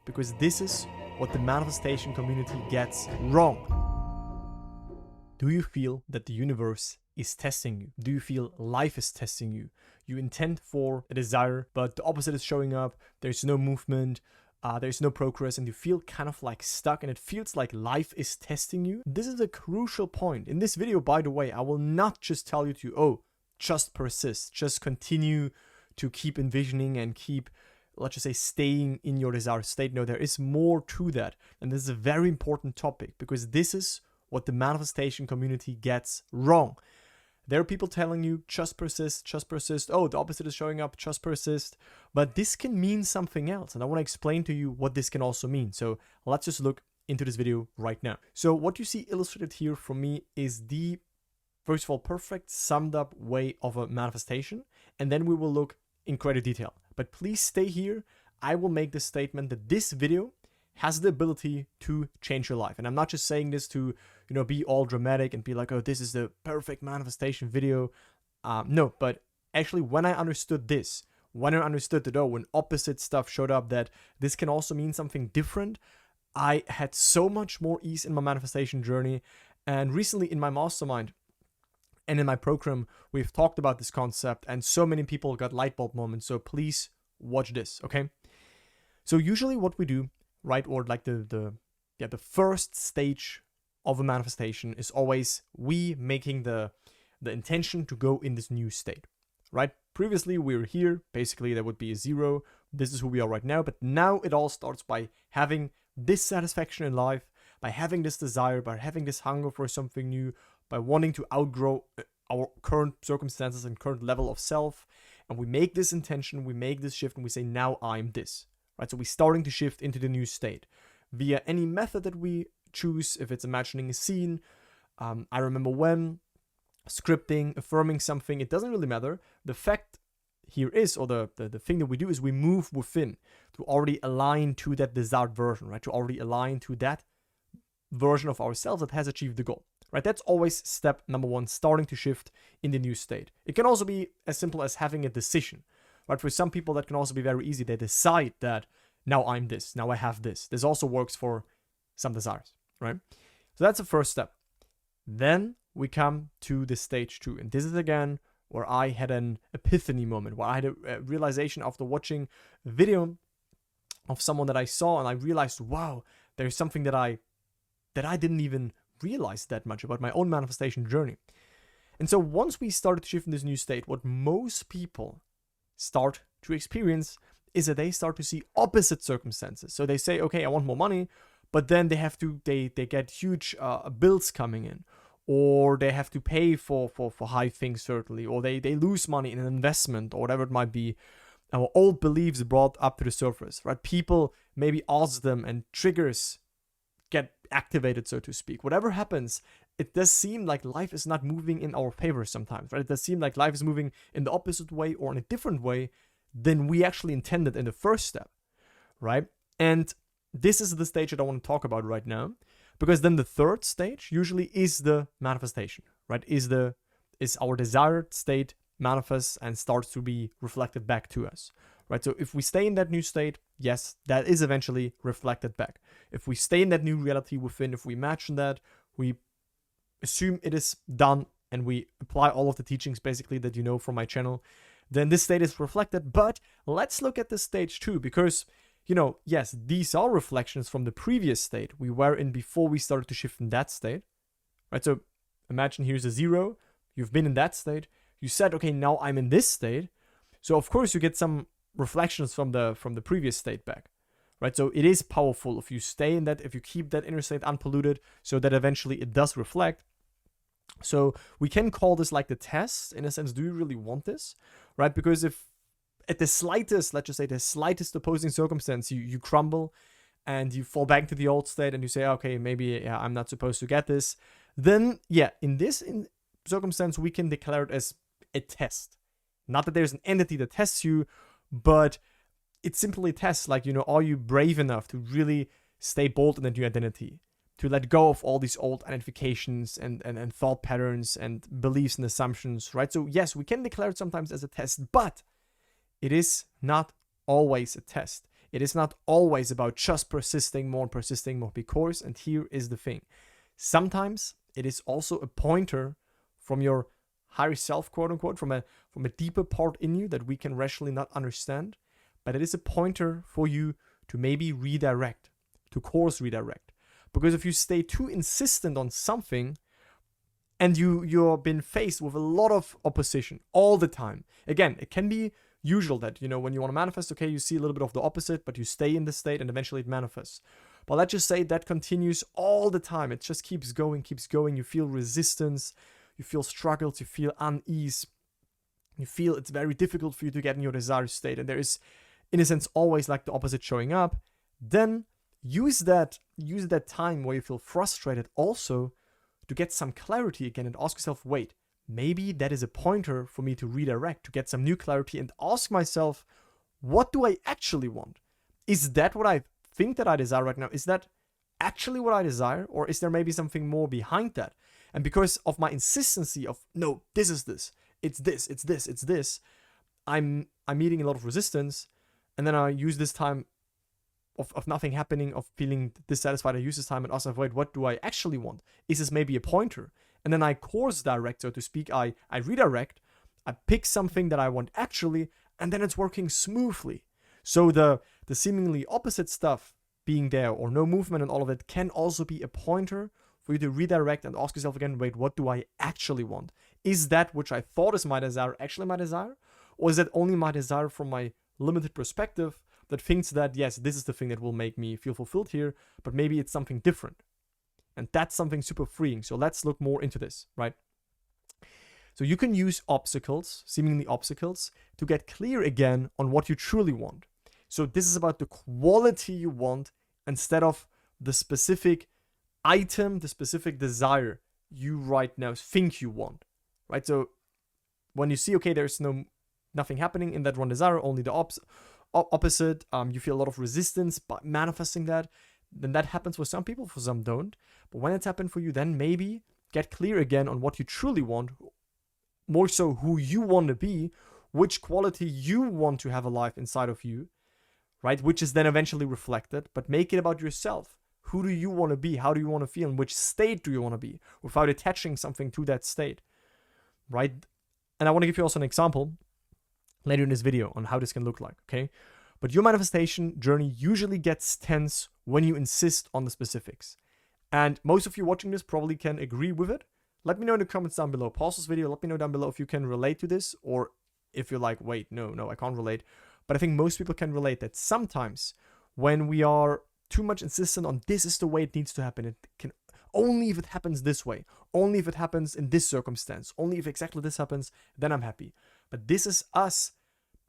because this is what the manifestation community gets wrong. Do you feel that the universe is testing you? Do you feel life is testing you? You intend for a desire, but the opposite is showing up. There's no movement, there's no progress, and you feel kind of like stuck, and it feels like life is testing you. This is a crucial point. In this video, by the way, I will not just tell you to, just persist, just continue to keep envisioning and keep, let's just say, staying in your desired state. No, there is more to that. And this is a very important topic, because this is what the manifestation community gets wrong. There are people telling you, just persist, just persist. Oh, the opposite is showing up, just persist. But this can mean something else. And I want to explain to you what this can also mean. So let's just look into this video right now. So what you see illustrated here for me is the, first of all, perfect summed up way of a manifestation. And then we will look in greater detail. But please stay here. I will make the statement that this video has the ability to change your life. And I'm not just saying this to, be all dramatic and be like, oh, this is the perfect manifestation video. No, but actually when I understood this, when I understood that, when opposite stuff showed up, that this can also mean something different, I had so much more ease in my manifestation journey. And recently in my mastermind and in my program, we've talked about this concept, and so many people got light bulb moments. So please watch this, okay? So usually what we do, right, or like the first stage of a manifestation is always we making the intention to go in this new state, right? Previously we were here, basically there would be a 0. This is who we are right now, but now it all starts by having this satisfaction in life, by having this desire, by having this hunger for something new, by wanting to outgrow our current circumstances and current level of self. And we make this intention, we make this shift, and we say, now I'm this, right? So we're starting to shift into the new state via any method that we choose. If it's imagining a scene, I remember when, scripting, affirming something, it doesn't really matter. The fact here is, or the thing that we do is we move within to already align to that desired version, right? To already align to that version of ourselves that has achieved the goal, right? That's always step number 1, starting to shift in the new state. It can also be as simple as having a decision, right? For some people, that can also be very easy. They decide that now I'm this, now I have this. This also works for some desires, right? So that's the first step. Then we come to the stage 2. And this is again where I had an epiphany moment, where I had a realization after watching a video of someone that I saw, and I realized, wow, there's something that I didn't even realize that much about my own manifestation journey. And so once we started to shift in this new state, what most people start to experience is that they start to see opposite circumstances. So they say, okay, I want more money, but then they get huge bills coming in, or they have to pay for high things, certainly, or they lose money in an investment, or whatever it might be. Our old beliefs brought up to the surface, right? People maybe ask them, and triggers get activated, so to speak. Whatever happens, it does seem like life is not moving in our favor sometimes, right? It does seem like life is moving in the opposite way or in a different way than we actually intended in the first step, right? And this is the stage that I want to talk about right now, because then the third stage usually is the manifestation, right? Is our desired state manifests and starts to be reflected back to us, right? So if we stay in that new state, yes, that is eventually reflected back. If we stay in that new reality within, if we imagine that, we assume it is done, and we apply all of the teachings basically that you know from my channel, then this state is reflected. But let's look at the stage 2, because yes, these are reflections from the previous state we were in before we started to shift in that state, right? So imagine here's a 0. You've been in that state. You said, okay, now I'm in this state. So of course you get some reflections from the previous state back, right? So it is powerful if you stay in that, if you keep that inner state unpolluted, so that eventually it does reflect. So we can call this like the test, in a sense. Do you really want this, right? Because if at the slightest, let's just say the slightest opposing circumstance, you crumble and you fall back to the old state and you say, okay, maybe I'm not supposed to get this, then in this circumstance, we can declare it as a test. Not that there's an entity that tests you, but it simply tests, like, are you brave enough to really stay bold in the new identity, to let go of all these old identifications and thought patterns and beliefs and assumptions, right? So yes, we can declare it sometimes as a test, but it is not always a test. It is not always about just persisting more, because, and here is the thing. Sometimes it is also a pointer from your higher self, quote unquote, from a deeper part in you that we can rationally not understand. But it is a pointer for you to maybe redirect, to course redirect. Because if you stay too insistent on something and you've been faced with a lot of opposition all the time. Again, it can be usual that, when you want to manifest, okay, you see a little bit of the opposite, but you stay in the state and eventually it manifests. But let's just say that continues all the time. It just keeps going. You feel resistance, you feel struggles, you feel unease. You feel it's very difficult for you to get in your desired state. And there is, in a sense, always like the opposite showing up. Then use that time where you feel frustrated also to get some clarity again and ask yourself, wait, maybe that is a pointer for me to redirect, to get some new clarity and ask myself, what do I actually want? Is that what I think that I desire right now? Is that actually what I desire? Or is there maybe something more behind that? And because of my insistency of, no, this is this, it's this, I'm meeting a lot of resistance. And then I use this time of nothing happening, of feeling dissatisfied. I use this time and ask, wait, what do I actually want? Is this maybe a pointer? And then I course direct, so to speak. I redirect, I pick something that I want actually, and then it's working smoothly. So the seemingly opposite stuff being there or no movement and all of it can also be a pointer for you to redirect and ask yourself again, wait, what do I actually want? Is that which I thought is my desire actually my desire? Or is that only my desire from my limited perspective that thinks that, yes, this is the thing that will make me feel fulfilled here, but maybe it's something different. And that's something super freeing. So let's look more into this, right? So you can use obstacles, seemingly obstacles, to get clear again on what you truly want. So this is about the quality you want instead of the specific item, the specific desire you right now think you want, right? So when you see, okay, there's nothing happening in that one desire, only the opposite, you feel a lot of resistance by manifesting that, then that happens for some people, for some don't. But when it's happened for you, then maybe get clear again on what you truly want, more so who you want to be, which quality you want to have alive inside of you, right? Which is then eventually reflected, but make it about yourself. Who do you want to be? How do you want to feel? In which state do you want to be? Without attaching something to that state, right? And I want to give you also an example later in this video on how this can look like, okay? But your manifestation journey usually gets tense when you insist on the specifics. And most of you watching this probably can agree with it. Let me know in the comments down below. Pause this video. Let me know down below if you can relate to this, or if you're like, wait, no, I can't relate. But I think most people can relate that sometimes when we are too much insistent on this is the way it needs to happen, it can only if it happens this way, only if it happens in this circumstance, only if exactly this happens, then I'm happy. But this is us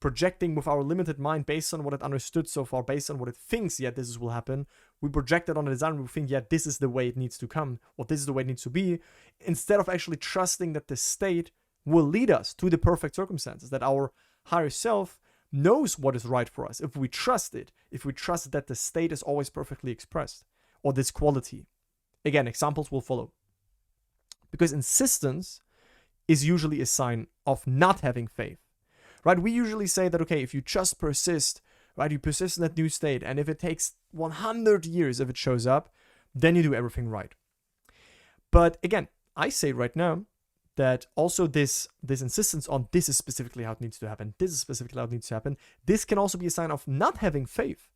projecting with our limited mind based on what it understood so far, based on what it thinks, yeah, this will happen. We project it on the design, we think, yeah, this is the way it needs to come, or this is the way it needs to be, instead of actually trusting that the state will lead us to the perfect circumstances, that our higher self knows what is right for us. If we trust it, if we trust that the state is always perfectly expressed, or this quality. Again, examples will follow. Because insistence is usually a sign of not having faith. Right? We usually say that, okay, if you just persist, right, you persist in that new state, and if it takes 100 years if it shows up, then you do everything right. But again, I say right now that also this insistence on this is specifically how it needs to happen, this is specifically how it needs to happen, this can also be a sign of not having faith.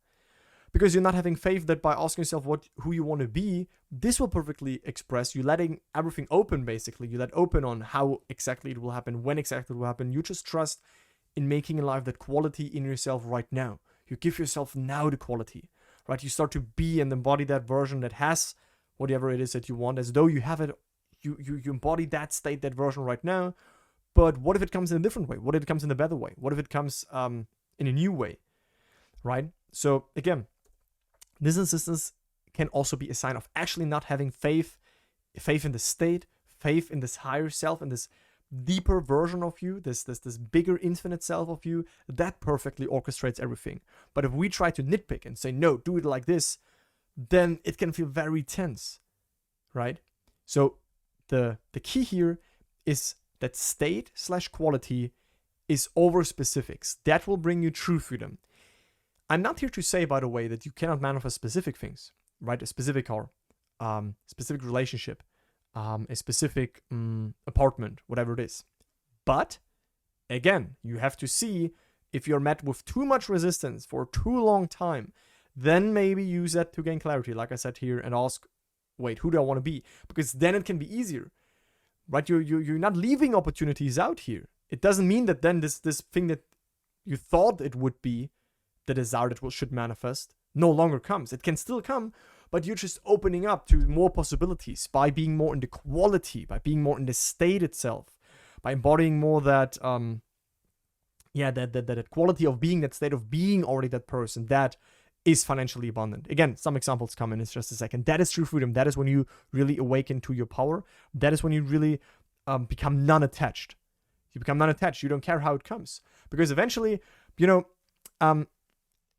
Because you're not having faith that by asking yourself who you want to be, this will perfectly express. You're letting everything open, basically. You let open on how exactly it will happen, when exactly it will happen. You just trust in making alive that quality in yourself right now. You give yourself now the quality, right? You start to be and embody that version that has whatever it is that you want, as though you have it. You embody that state, that version right now. But what if it comes in a different way? What if it comes in a better way? What if it comes in a new way, right? So again, this insistence can also be a sign of actually not having faith in the state, faith in this higher self, and this deeper version of you, this bigger infinite self of you, that perfectly orchestrates everything. But if we try to nitpick and say, no, do it like this, then it can feel very tense, right? So the key here is that state/quality is over specifics. That will bring you true freedom. I'm not here to say, by the way, that you cannot manifest specific things, right? A specific car, specific relationship, a specific apartment, whatever it is. But again, you have to see if you're met with too much resistance for too long time, then maybe use that to gain clarity, like I said here, and ask, wait, who do I want to be? Because then it can be easier, right? You're not leaving opportunities out here. It doesn't mean that then this thing that you thought it would be, the desire that should manifest, no longer comes. It can still come, but you're just opening up to more possibilities by being more in the quality, by being more in the state itself, by embodying more that that quality of being, that state of being already that person that is financially abundant. Again, some examples come in just a second. That is true freedom. That is when you really awaken to your power. That is when you really become non-attached. You become non-attached. You don't care how it comes, because eventually,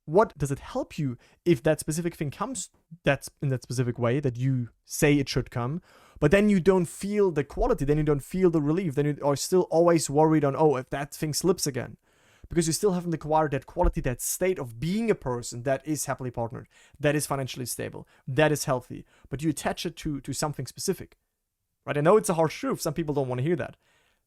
what does it help you if that specific thing comes that's in that specific way that you say it should come, but then you don't feel the quality, then you don't feel the relief, then you are still always worried on, if that thing slips again, because you still haven't acquired that quality, that state of being a person that is happily partnered, that is financially stable, that is healthy, but you attach it to something specific, right? I know it's a harsh truth. Some people don't want to hear that,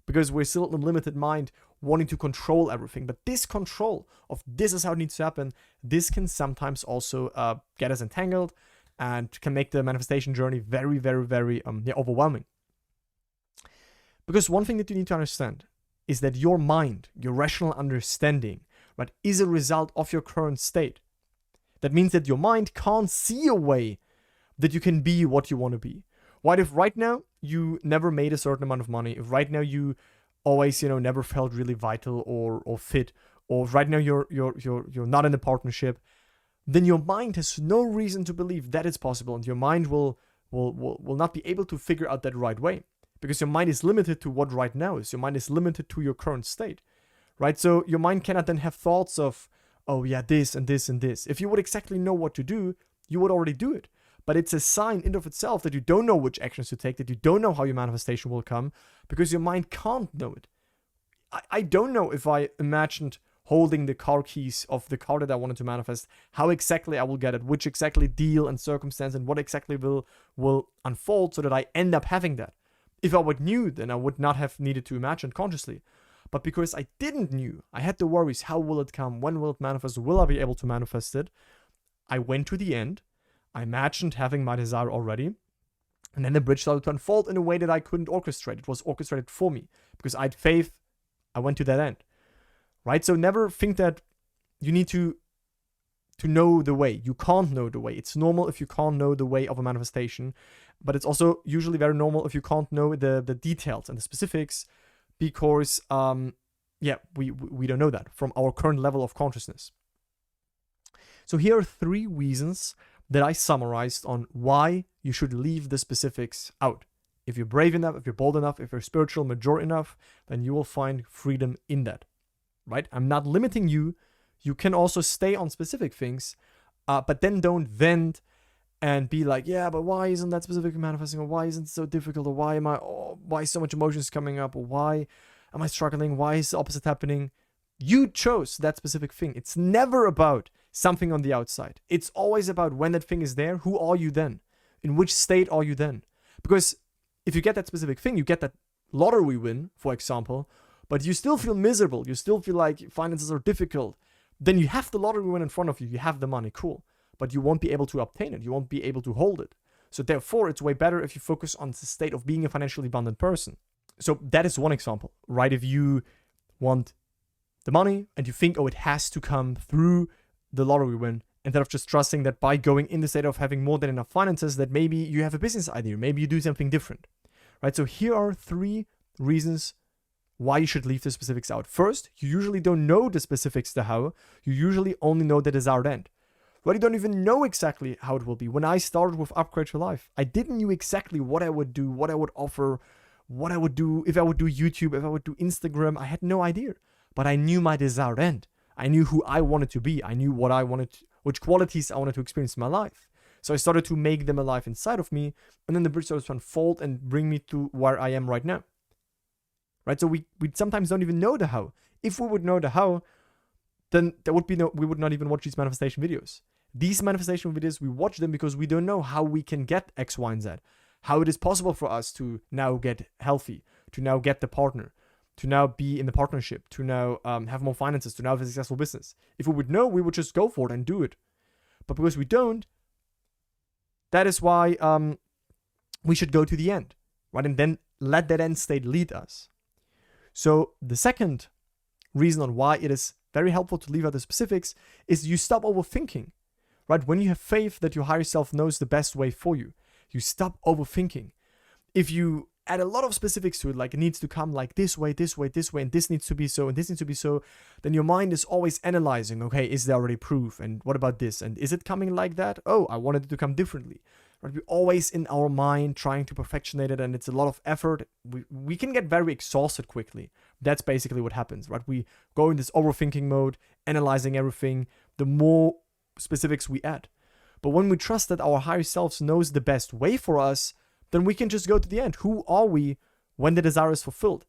because we're still in a limited mind wanting to control everything. But this control of this is how it needs to happen, this can sometimes also get us entangled and can make the manifestation journey very, very, very overwhelming. Because one thing that you need to understand is that your mind, your rational understanding, right, is a result of your current state. That means that your mind can't see a way that you can be what you want to be. What if right now you never made a certain amount of money? If right now you always, never felt really vital or fit, or right now you're not in a partnership, then your mind has no reason to believe that it's possible, and your mind will not be able to figure out that right way, because your mind is limited to what right now is. Your mind is limited to your current state, right? So your mind cannot then have thoughts of, oh yeah, this and this and this. If you would exactly know what to do, you would already do it. But it's a sign in of itself that you don't know which actions to take, that you don't know how your manifestation will come, because your mind can't know it. I don't know if I imagined holding the car keys of the car that I wanted to manifest, how exactly I will get it, which exactly deal and circumstance and what exactly will unfold so that I end up having that. If I would knew, then I would not have needed to imagine consciously. But because I didn't knew, I had the worries, how will it come, when will it manifest, will I be able to manifest it? I went to the end. I imagined having my desire already, and then the bridge started to unfold in a way that I couldn't orchestrate. It was orchestrated for me because I had faith. I went to that end, right? So never think that you need to know the way. You can't know the way. It's normal if you can't know the way of a manifestation, but it's also usually very normal if you can't know the details and the specifics, because we don't know that from our current level of consciousness. So here are 3 reasons that I summarized on why you should leave the specifics out. If you're brave enough, if you're bold enough, if you're spiritual, mature enough, then you will find freedom in that, right? I'm not limiting you. You can also stay on specific things, but then don't vent and be like, yeah, but why isn't that specific manifesting? Or why isn't it so difficult? Or why so much emotions coming up? Or why am I struggling? Why is the opposite happening? You chose that specific thing. It's never about something on the outside. It's always about when that thing is there, who are you then? In which state are you then? Because if you get that specific thing, you get that lottery win, for example, but you still feel miserable, you still feel like finances are difficult, then you have the lottery win in front of you, you have the money, cool, but you won't be able to obtain it, you won't be able to hold it. So therefore, it's way better if you focus on the state of being a financially abundant person. So that is one example, right? If you want the money and you think, it has to come through the lottery win, instead of just trusting that by going in the state of having more than enough finances, that maybe you have a business idea, maybe you do something different, right? So here are 3 reasons why you should leave the specifics out. First, you usually don't know the specifics to how, you usually only know the desired end. Right? You don't even know exactly how it will be. When I started with Upgrade Your Life, I didn't know exactly what I would do, what I would offer, what I would do, if I would do YouTube, if I would do Instagram, I had no idea. But I knew my desired end. I knew who I wanted to be. I knew what I wanted, which qualities I wanted to experience in my life. So I started to make them alive inside of me, and then the bridge started to unfold and bring me to where I am right now. Right? So we sometimes don't even know the how. If we would know the how, then we would not even watch these manifestation videos. These manifestation videos, we watch them because we don't know how we can get X, Y, and Z. How it is possible for us to now get healthy, to now get the partner, to now be in the partnership, to now have more finances, to now have a successful business. If we would know, we would just go for it and do it. But because we don't, that is why we should go to the end, right? And then let that end state lead us. So the second reason on why it is very helpful to leave out the specifics is you stop overthinking, right? When you have faith that your higher self knows the best way for you, you stop overthinking. If you add a lot of specifics to it, like it needs to come like this way, this way, this way, and this needs to be so, and this needs to be so, then your mind is always analyzing, okay, is there already proof? And what about this? And is it coming like that? Oh, I wanted it to come differently. Right? We're always in our mind trying to perfectionate it, and it's a lot of effort. We can get very exhausted quickly. That's basically what happens, right? We go in this overthinking mode, analyzing everything, the more specifics we add. But when we trust that our higher self knows the best way for us, then we can just go to the end. Who are we when the desire is fulfilled?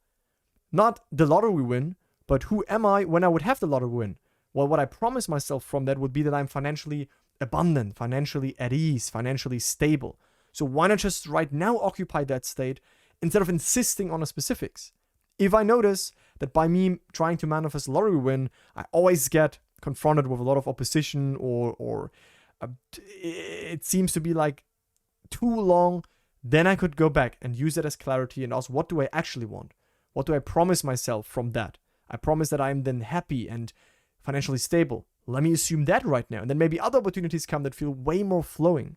Not the lottery win, but who am I when I would have the lottery win? Well, what I promise myself from that would be that I'm financially abundant, financially at ease, financially stable. So why not just right now occupy that state instead of insisting on the specifics? If I notice that by me trying to manifest a lottery win, I always get confronted with a lot of opposition or it seems to be like too long, then I could go back and use that as clarity and ask, what do I actually want? What do I promise myself from that? I promise that I'm then happy and financially stable. Let me assume that right now. And then maybe other opportunities come that feel way more flowing,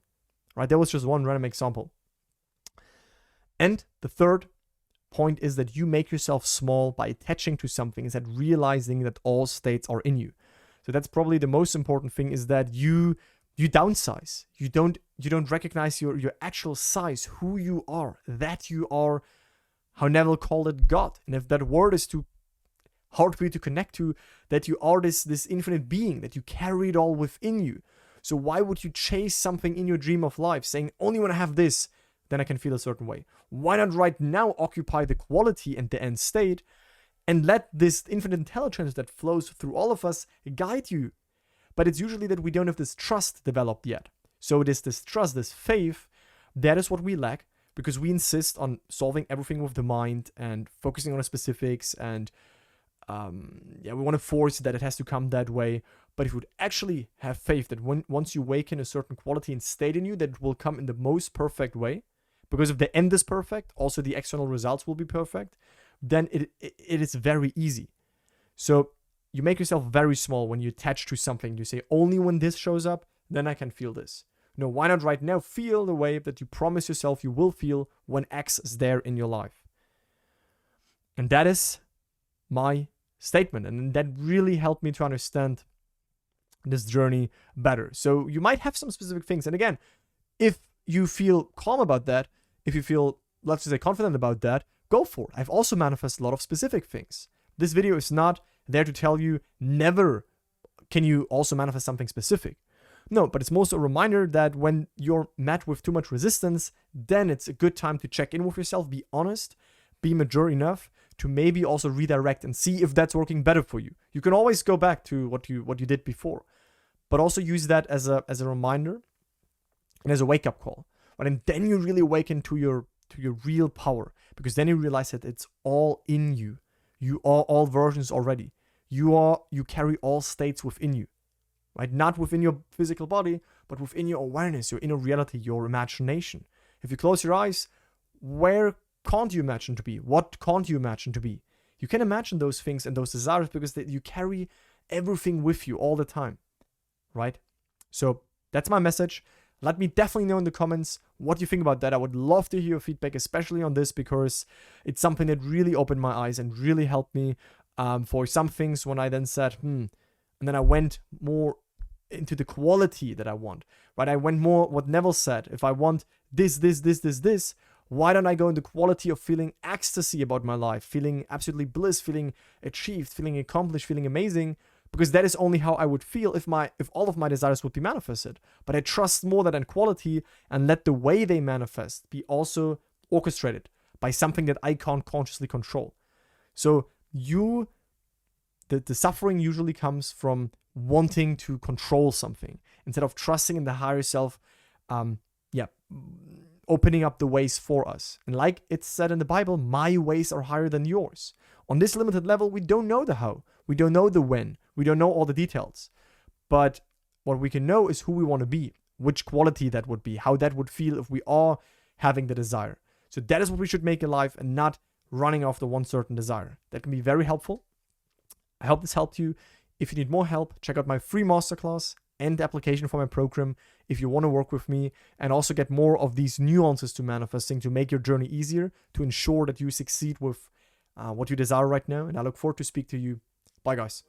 right? That was just one random example. And the third point is that you make yourself small by attaching to something, instead realizing that all states are in you. So that's probably the most important thing, is that you downsize. You don't recognize your actual size, who you are, that you are, how Neville called it, God. And if that word is too hard for you to connect to, that you are this infinite being, that you carry it all within you. So why would you chase something in your dream of life, saying, only when I have this, then I can feel a certain way? Why not right now occupy the quality and the end state and let this infinite intelligence that flows through all of us guide you? But it's usually that we don't have this trust developed yet. So it is this trust, this faith, that is what we lack, because we insist on solving everything with the mind and focusing on the specifics, and we want to force that it has to come that way. But if you would actually have faith that once you awaken a certain quality and state in you, that it will come in the most perfect way, because if the end is perfect, also the external results will be perfect, then it is very easy. So you make yourself very small when you attach to something. You say, only when this shows up, then I can feel this. No, why not right now feel the way that you promise yourself you will feel when X is there in your life? And that is my statement. And that really helped me to understand this journey better. So you might have some specific things. And again, if you feel calm about that, if you feel, let's just say, confident about that, go for it. I've also manifested a lot of specific things. This video is not there to tell you never can you also manifest something specific. No, but it's mostly a reminder that when you're met with too much resistance, then it's a good time to check in with yourself, be honest, be mature enough to maybe also redirect and see if that's working better for you. You can always go back to what you did before, but also use that as a reminder and as a wake-up call. And then you really awaken to your real power, because then you realize that it's all in you. You are all versions already. You carry all states within you, right? Not within your physical body, but within your awareness, your inner reality, your imagination. If you close your eyes, where can't you imagine to be? What can't you imagine to be? You can imagine those things and those desires because you carry everything with you all the time, right? So that's my message. Let me definitely know in the comments what you think about that. I would love to hear your feedback, especially on this, because it's something that really opened my eyes and really helped me for some things when I then said, and then I went more into the quality that I want, right? I went more what Neville said. If I want this, why don't I go in the quality of feeling ecstasy about my life, feeling absolutely bliss, feeling achieved, feeling accomplished, feeling amazing? Because that is only how I would feel if all of my desires would be manifested. But I trust more that in quality, and let the way they manifest be also orchestrated by something that I can't consciously control. So you the suffering usually comes from wanting to control something instead of trusting in the higher self, opening up the ways for us. And like it's said in the Bible, my ways are higher than yours. On this limited level, we don't know the how, we don't know the when, we don't know all the details. But what we can know is who we want to be, which quality that would be, how that would feel if we are having the desire. So that is what we should make in life, and not running after one certain desire. That can be very helpful. I hope this helped you. If you need more help, check out my free masterclass and application for my program if you want to work with me and also get more of these nuances to manifesting to make your journey easier, to ensure that you succeed with what you desire right now. And I look forward to speak to you. Bye, guys.